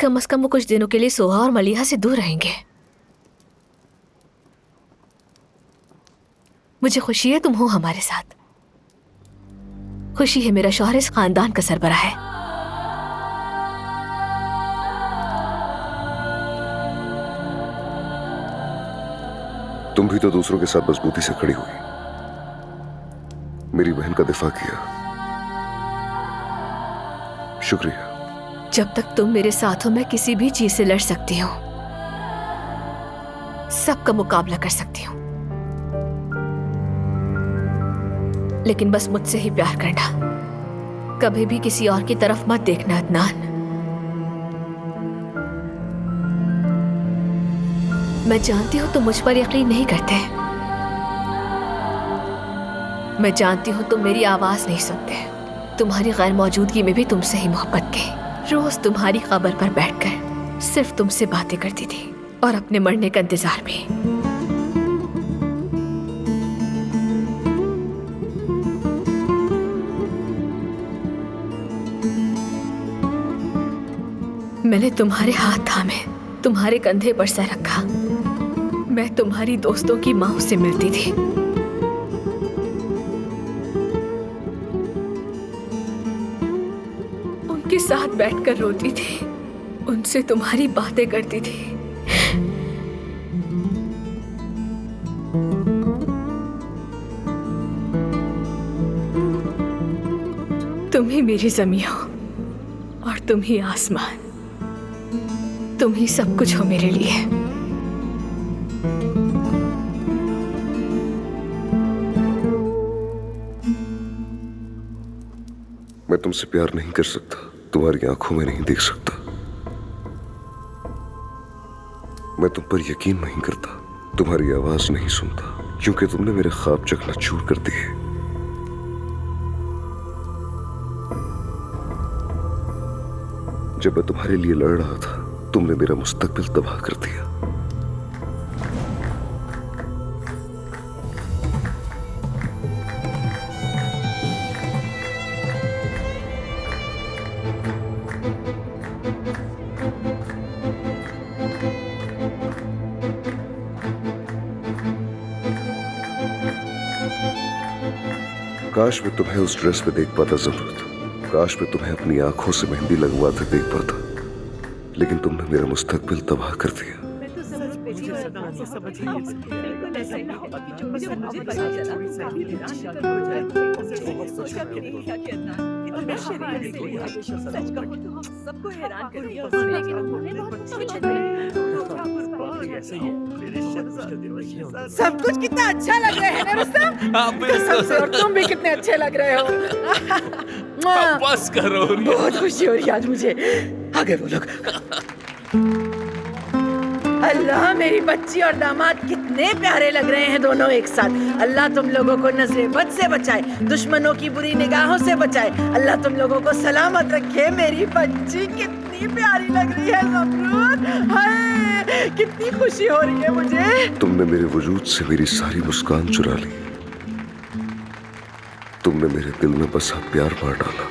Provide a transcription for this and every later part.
कम से कम वो कुछ दिनों के लिए सोहा और मलिहा से दूर रहेंगे। मुझे खुशी है तुम हो हमारे साथ। खुशी है मेरा शौहर इस खानदान का सरबराह है। तुम भी तो दूसरों के साथ मजबूती से खड़ी हुई, मेरी बहन का दिफा किया, शुक्रिया। जब तक तुम मेरे साथ हो मैं किसी भी चीज से लड़ सकती हूँ, सबका मुकाबला कर सकती हूँ, लेकिन बस मुझसे ही प्यार करना, कभी भी किसी और की तरफ मत देखना अदनान। मैं जानती हूं तुम मुझ पर यकीन नहीं करते, मैं जानती हूं तुम मेरी आवाज नहीं सुनते। तुम्हारी गैर मौजूदगी में भी तुमसे ही मोहब्बत की। रोज तुम्हारी खबर पर बैठकर सिर्फ तुमसे बातें करती थी और अपने मरने का इंतजार भी। मैंने तुम्हारे हाथ थामे, तुम्हारे कंधे पर सर रखा। मैं तुम्हारी दोस्तों की माँ से मिलती थी। उनके साथ बैठकर रोती थी, उनसे तुम्हारी बातें करती थी। तुम ही मेरी ज़मीं हो और तुम ही आसमान, तुम ही सब कुछ हो मेरे लिए। मैं तुमसे प्यार नहीं कर सकता, तुम्हारी आंखों में नहीं देख सकता। मैं तुम पर यकीन नहीं करता, तुम्हारी आवाज नहीं सुनता, क्योंकि तुमने मेरे ख्वाब चकनाचूर कर दिए। जब मैं तुम्हारे लिए लड़ रहा था, तुमने मेरा मुस्तकबिल तबाह कर दिया। काश मैं तुम्हें उस ड्रेस में देख पाता ज़मरूद, काश मैं तुम्हें अपनी आंखों से मेहंदी लगवाते देख पाता, लेकिन तुमने मेरा मुस्तकबिल तबाह कर दिया। सब कुछ कितना अच्छा लग रहा है ना रुस्तम? कसम से, और तुम भी कितने अच्छे लग रहे हो। बस करो। बहुत खुशी हो रही है आज मुझे। आगे वो लोग। अल्लाह, मेरी बच्ची और दामाद कितने प्यारे लग रहे हैं दोनों एक साथ। अल्लाह तुम लोगों को नजरे बद से बचाए, दुश्मनों की बुरी निगाहों से बचाए। अल्लाह तुम लोगों को सलामत रखे। मेरी बच्ची कितनी प्यारी लग रही है ज़मरूद। हाय, कितनी खुशी हो रही है मुझे। तुमने मेरे वजूद से मेरी सारी मुस्कान चुरा ली, तुमने मेरे दिल में बसा प्यार मार डाला।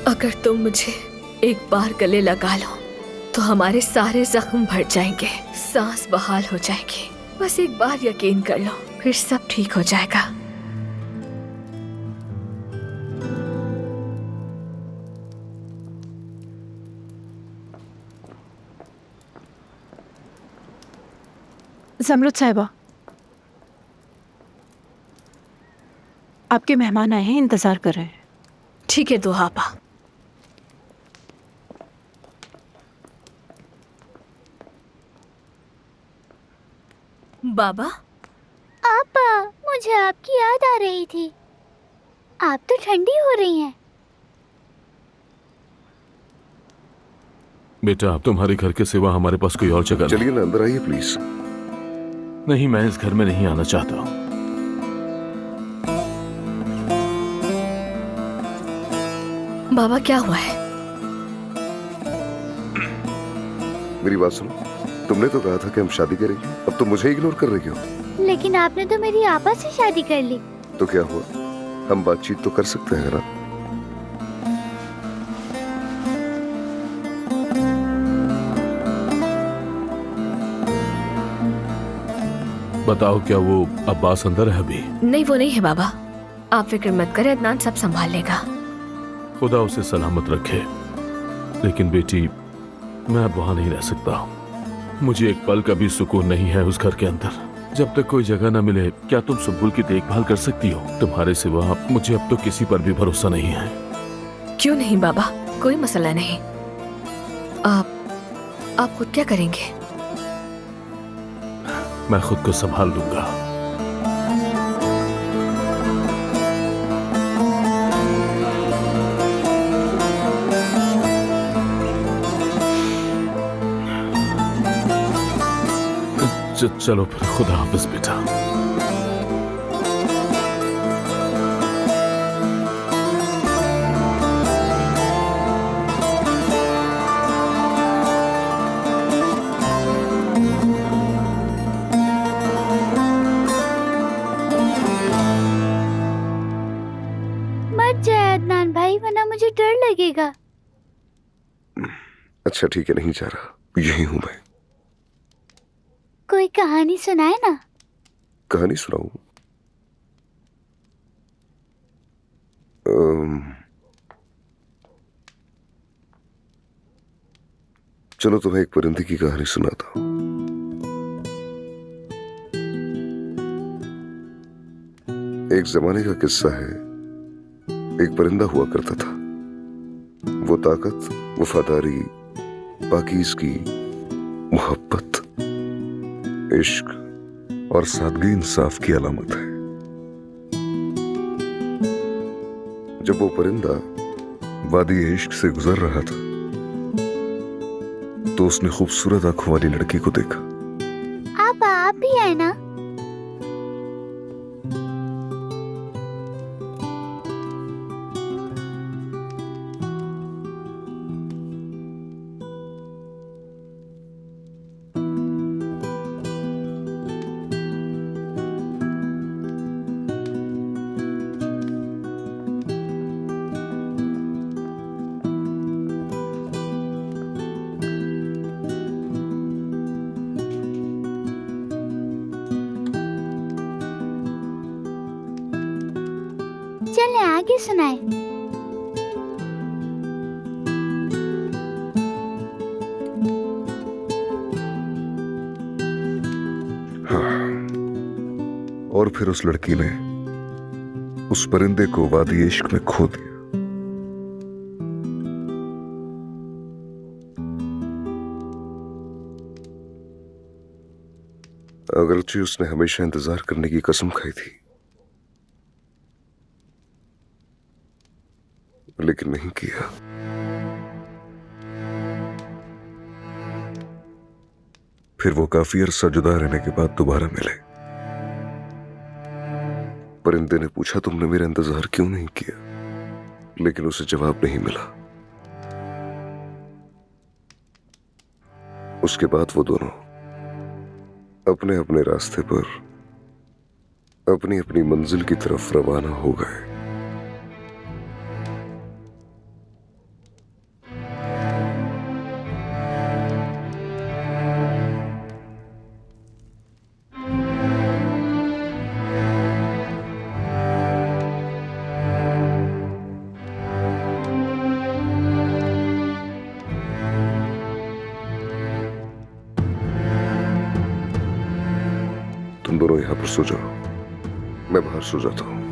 अगर तुम मुझे एक बार गले लगा लो तो हमारे सारे जख्म भर जाएंगे, सांस बहाल हो जाएगी। बस एक बार यकीन कर लो, फिर सब ठीक हो जाएगा। ज़मरूद साहिबा, आपके मेहमान आए हैं, इंतजार कर रहे हैं। ठीक है दुहाबा। बाबा, आपा, मुझे आपकी याद आ रही थी। आप तो ठंडी हो रही हैं। बेटा, अब तुम्हारे घर के सिवा हमारे पास कोई और जगह चलिए ना, अंदर आइए प्लीज। नहीं, मैं इस घर में नहीं आना चाहता हूँ। बाबा क्या हुआ है? मेरी बात सुनो, तुमने तो कहा था कि हम शादी करेंगे, अब तुम मुझे इग्नोर कर रही हो। लेकिन आपने तो मेरी आपा से शादी कर ली। तो क्या हुआ, हम बातचीत तो कर सकते हैं ना। बताओ, क्या वो अब्बास अंदर है अभी? नहीं, वो नहीं है बाबा, आप फिक्र मत करें, अदनान सब संभाल लेगा। खुदा उसे सलामत रखे। लेकिन बेटी, मैं अब वहां नहीं रह सकता हूँ। मुझे एक पल का भी सुकून नहीं है उस घर के अंदर। जब तक कोई जगह न मिले, क्या तुम सुबुल की देखभाल कर सकती हो? तुम्हारे सिवा मुझे अब तो किसी पर भी भरोसा नहीं है। क्यों नहीं बाबा, कोई मसला नहीं। आप खुद क्या करेंगे? मैं खुद को संभाल लूंगा। चलो फिर, खुदा हाफिज बेटा। मत जाए अदनान भाई, वरना मुझे डर लगेगा। अच्छा ठीक है, नहीं जा रहा, यही हूं मैं। कोई कहानी सुनाए ना। कहानी सुनाऊं? चलो तुम्हें एक परिंदे की कहानी सुनाता हूं। एक जमाने का किस्सा है। एक परिंदा हुआ करता था। वो ताकत, वफादारी, पाकीज़गी, मोहब्बत, इश्क और सादगी इंसाफ की अलामत है। जब वो परिंदा वादी इश्क से गुजर रहा था तो उसने खूबसूरत आंखों वाली लड़की को देखा। आप भी आए ना। चलें आगे सुनाए। हाँ। और फिर उस लड़की ने उस परिंदे को वादी इश्क में खो दिया। अगरचे उसने हमेशा इंतजार करने की कसम खाई थी, लेकिन नहीं किया। फिर वो काफी अरसा जुदा रहने के बाद दोबारा मिले। परिंदे ने पूछा, तुमने मेरा इंतजार क्यों नहीं किया? लेकिन उसे जवाब नहीं मिला। उसके बाद वो दोनों अपने अपने रास्ते पर अपनी अपनी मंजिल की तरफ रवाना हो गए। तुम दोनों यहां पर सो जाओ, मैं बाहर सो जाता हूं।